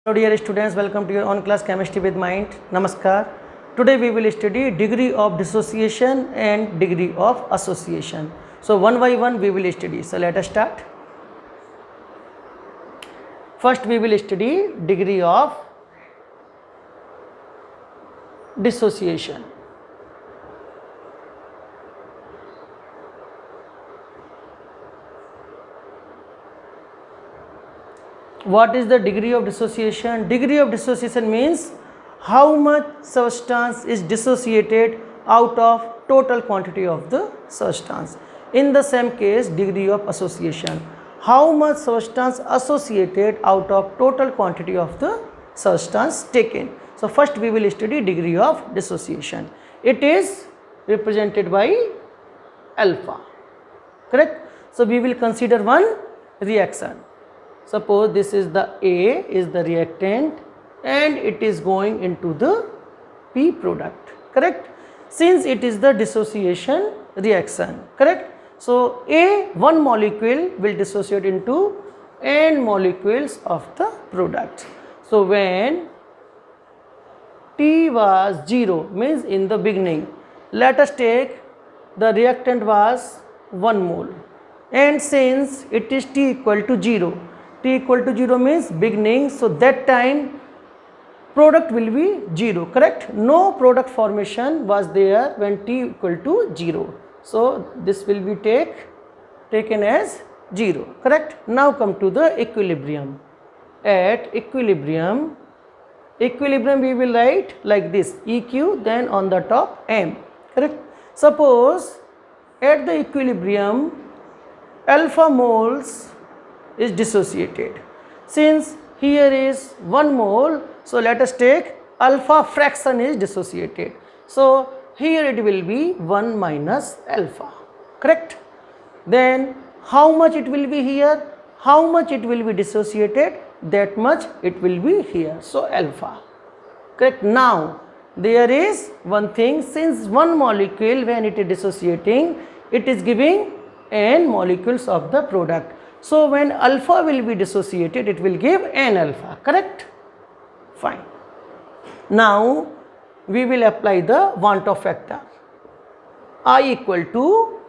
Hello dear students, welcome to your on class chemistry with mind. Namaskar. Today we will study degree of dissociation and degree of association. So one by one we will study. So let us start. First we will study degree of dissociation. What is the degree of dissociation? Degree of dissociation means how much substance is dissociated out of total quantity of the substance. In the same case, degree of association, how much substance associated out of total quantity of the substance taken. So first we will study degree of dissociation. It is represented by alpha, correct? So we will consider one reaction. Suppose this is the A is the reactant and it is going into the P product, correct? Since it is the dissociation reaction, correct? So one molecule will dissociate into n molecules of the product. So when T was 0 means in the beginning, let us take the reactant was 1 mole, and since it is T equal to 0, T equal to 0 means beginning, so that time product will be 0, correct? No product formation was there when T equal to 0. So this will be taken as 0, correct? Now come to the equilibrium. At equilibrium we will write like this, EQ, then on the top M, correct? Suppose at the equilibrium alpha moles is dissociated. Since here is 1 mole, so let us take alpha fraction is dissociated. So here it will be 1 minus alpha, correct? Then how much it will be here? How much it will be dissociated? That much it will be here. So alpha, correct? Now there is one thing, since one molecule when it is dissociating, it is giving n molecules of the product. So when alpha will be dissociated, it will give n alpha, correct? Fine. Now we will apply the want of factor. I equal to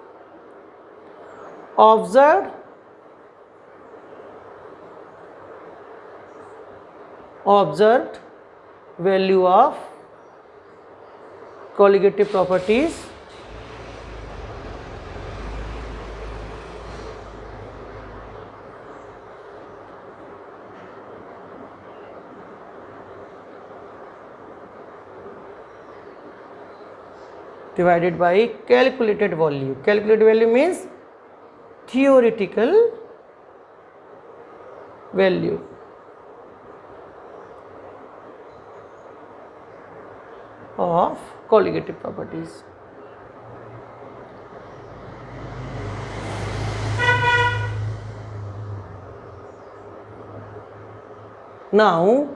observed value of colligative properties divided by calculated value. Calculated value means theoretical value of colligative properties. Now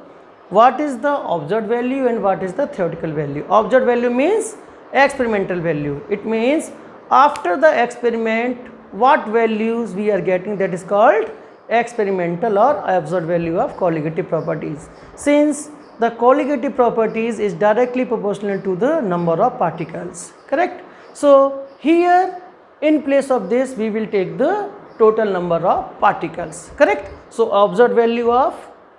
what is the observed value and what is the theoretical value? Observed value means experimental value. It means after the experiment what values we are getting, that is called experimental or observed value of colligative properties. Since the colligative properties is directly proportional to the number of particles, correct? So here in place of this we will take the total number of particles, correct? So observed value of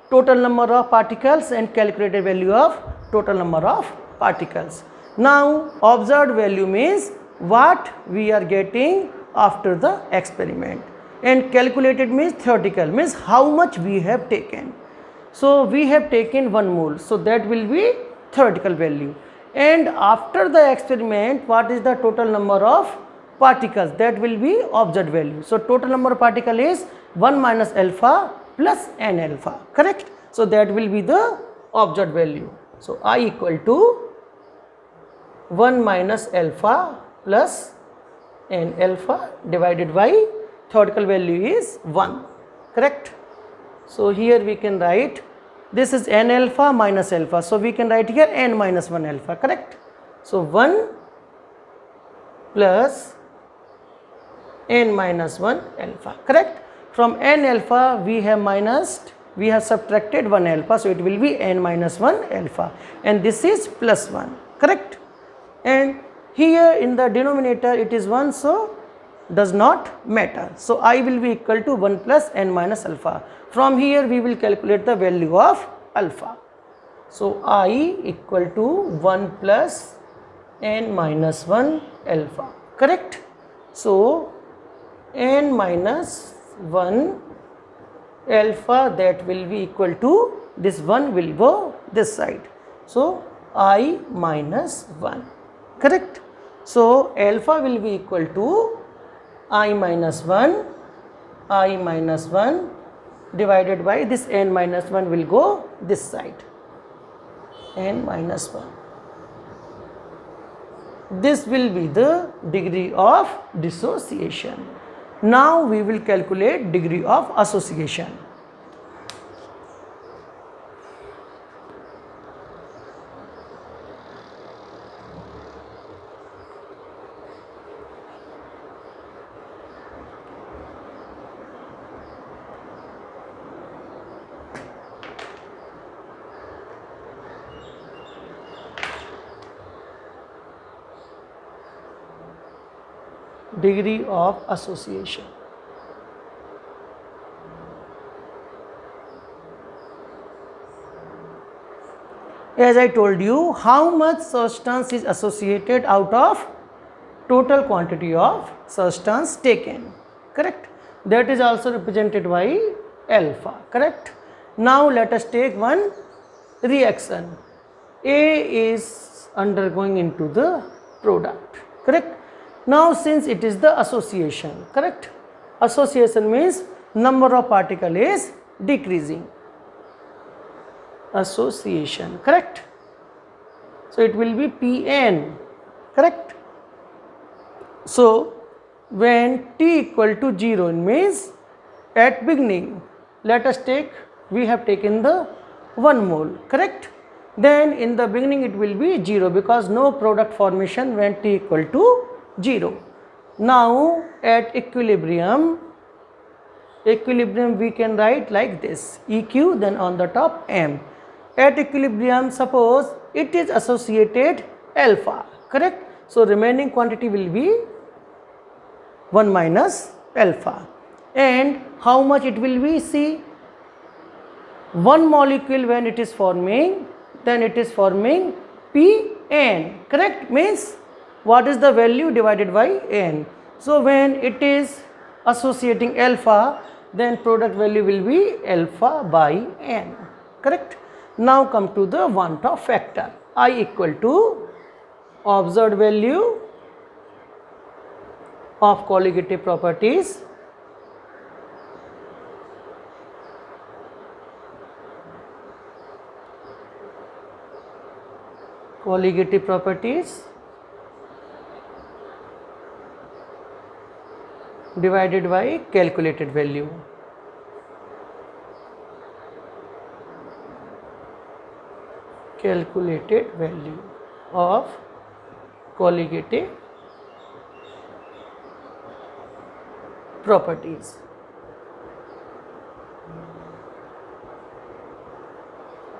total number of particles and calculated value of total number of particles. Now observed value means what we are getting after the experiment, and calculated means theoretical, means how much we have taken. So we have taken 1 mole, so that will be theoretical value, and after the experiment what is the total number of particles, that will be observed value. So total number of particle is 1 minus alpha plus n alpha, correct? So that will be the observed value. So I equal to 1 minus alpha plus n alpha divided by theoretical value is 1, correct? So here we can write this is n alpha minus alpha, so we can write here n minus 1 alpha, correct? So 1 plus n minus 1 alpha, correct? From n alpha we have minus we have subtracted 1 alpha, so it will be n minus 1 alpha, and this is plus 1, correct? And here in the denominator it is 1, so does not matter. So I will be equal to 1 plus n minus alpha. From here we will calculate the value of alpha. So I equal to 1 plus n minus 1 alpha, correct? So n minus 1 alpha, that will be equal to, this 1 will go this side. So I minus 1, correct? So alpha will be equal to I minus 1 divided by this n minus 1 will go this side, n minus 1. This will be the degree of dissociation. Now we will calculate degree of association. Degree of association. As I told you, how much substance is associated out of total quantity of substance taken, correct? That is also represented by alpha, correct? Now let us take one reaction. A is undergoing into the product, correct? Now since it is the association, correct? Association means number of particle is decreasing. Association, correct? So it will be Pn, correct? So when t equal to 0 means at beginning, let us take, we have taken the 1 mole, correct? Then in the beginning it will be 0 because no product formation when t equal to 0. Now at equilibrium we can write like this, EQ, then on the top M. At equilibrium, suppose it is associated alpha, correct? So remaining quantity will be 1 minus alpha. And how much it will be? See, one molecule when it is forming, then it is forming Pn, correct? Means what is the value divided by n. So when it is associating alpha, then product value will be alpha by n, correct? Now come to the want of factor. I equal to observed value of colligative properties divided by calculated value. Calculated value of colligative properties.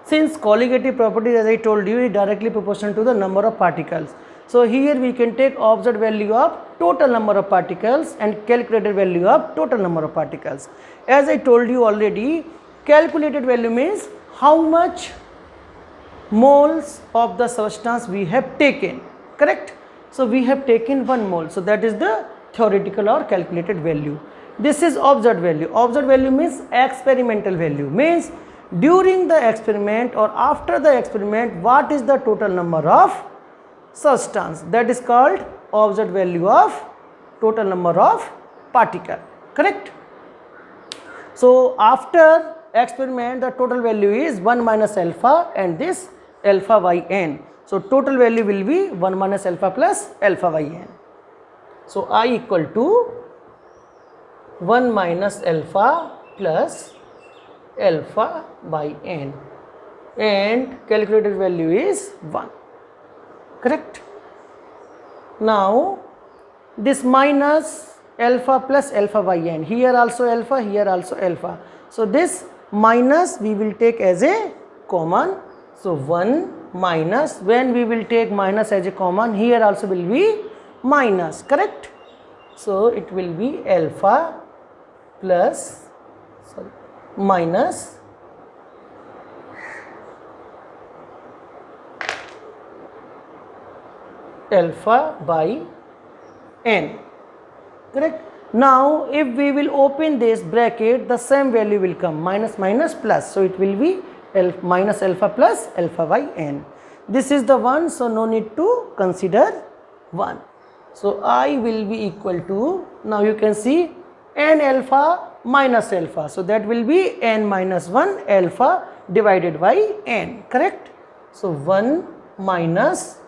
Since colligative properties, as I told you, is directly proportional to the number of particles. So here we can take observed value of total number of particles and calculated value of total number of particles. As I told you already, calculated value means how much moles of the substance we have taken, correct? So we have taken 1 mole, so that is the theoretical or calculated value. This is observed value. Observed value means experimental value, means during the experiment or after the experiment what is the total number of substance, that is called observed value of total number of particle, correct? So after experiment the total value is 1 minus alpha and this alpha by n. So total value will be 1 minus alpha plus alpha by n. So I equal to 1 minus alpha plus alpha by n and calculated value is 1, correct? Now this minus alpha plus alpha by n, here also alpha, here also alpha. So this minus we will take as a common. So 1 minus, when we will take minus as a common, here also will be minus, correct? So it will be alpha plus minus alpha by n, correct? Now if we will open this bracket, the same value will come, minus minus plus, so it will be minus alpha plus alpha by n. This is the one, so no need to consider 1. So I will be equal to, now you can see n alpha minus alpha, so that will be n minus 1 alpha divided by n, correct? So 1 minus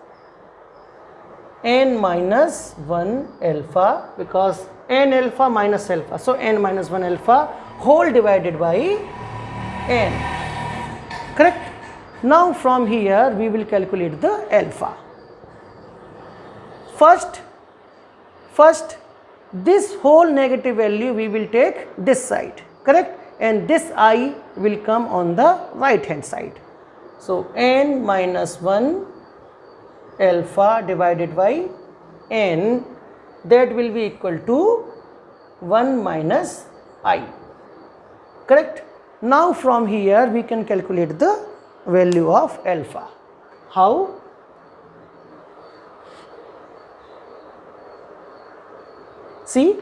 n minus 1 alpha, because n alpha minus alpha, so n minus 1 alpha whole divided by n, correct? Now from here we will calculate the alpha. First this whole negative value we will take this side, correct? And this I will come on the right hand side. So n minus 1 alpha divided by n, that will be equal to 1 minus I, correct? Now from here we can calculate the value of alpha. How? See,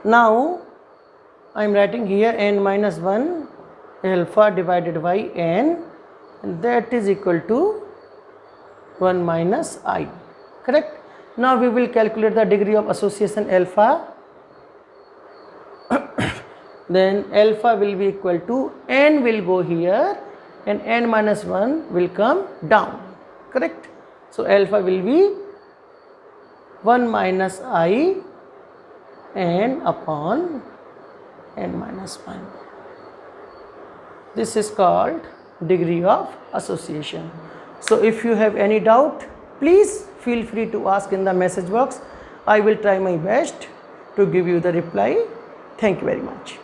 now I am writing here n minus 1 alpha divided by n, and that is equal to 1 minus I, correct? Now we will calculate the degree of association alpha. Then alpha will be equal to, n will go here and n minus 1 will come down, correct? So alpha will be 1 minus I n upon n minus 1. This is called degree of association. So if you have any doubt, please feel free to ask in the message box. I will try my best to give you the reply. Thank you very much.